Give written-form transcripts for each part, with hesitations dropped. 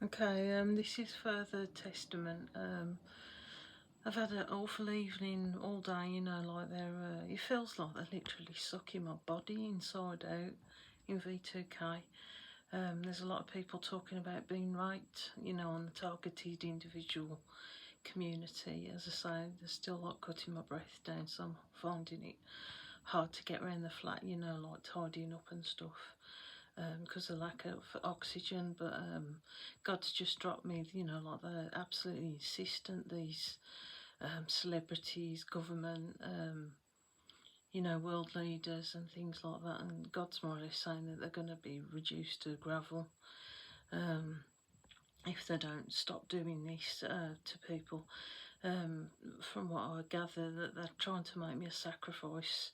Okay, this is further testament. I've had an awful evening all day, like it feels like they're literally sucking my body inside out in v2k. There's a lot of people talking about being raped, on the targeted individual community. As I say, there's still like cutting my breath down, so I'm finding it hard to get around the flat, like tidying up and stuff. Because of lack of oxygen, but God's just dropped me, like they're absolutely insistent, these celebrities, government, world leaders and things like that, and God's more or less saying that they're going to be reduced to gravel if they don't stop doing this to people. From what I gather, that they're trying to make me a sacrifice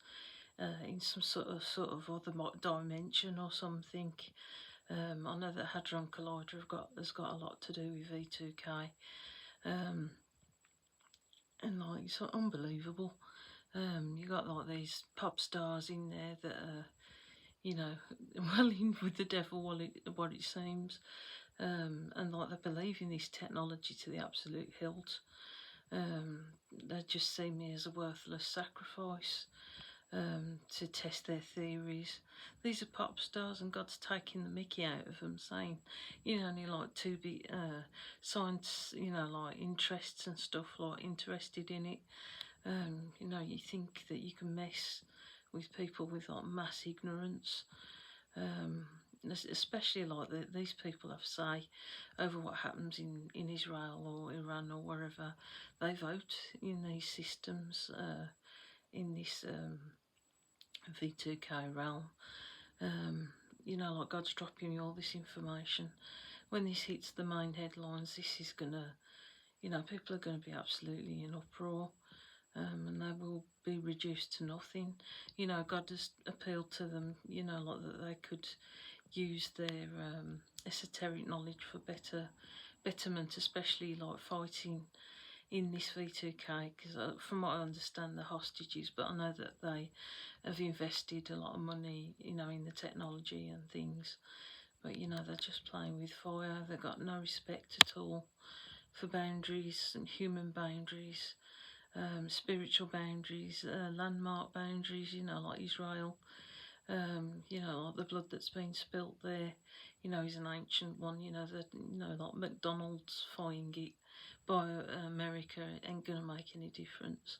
in some sort of other dimension or something. I know that Hadron Collider has got a lot to do with v2k, and like it's unbelievable. You got like these pop stars in there that are, well in with the devil, what it seems, and like they believe in this technology to the absolute hilt. They just see me as a worthless sacrifice. To test their theories. These are pop stars, and God's taking the mickey out of them, saying, only like to be science, like interests and stuff, like interested in it. You think that you can mess with people with like mass ignorance. Especially like these people have say over what happens in Israel or Iran or wherever. They vote in these systems, in this v2k realm. Like God's dropping me all this information. When this hits the main headlines, this is gonna, people are gonna be absolutely in uproar, and they will be reduced to nothing. God has appealed to them, like that they could use their esoteric knowledge for betterment, especially like fighting in this v2k, because from what I understand, the hostages, but I know that they have invested a lot of money, in the technology and things. But they're just playing with fire. They've got no respect at all for boundaries and human boundaries, spiritual boundaries, landmark boundaries. Like Israel. Like the blood that's been spilt there, is an ancient one. Like McDonald's fighting it by America ain't gonna make any difference.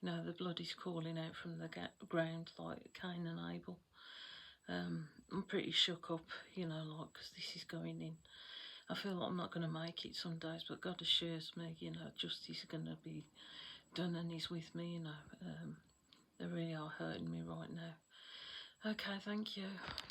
The blood is calling out from the ground like Cain and Abel. I'm pretty shook up, like, because this is going in. I feel like I'm not going to make it some days, but God assures me, justice is going to be done, and He's with me, They really are hurting me right now. Okay, thank you.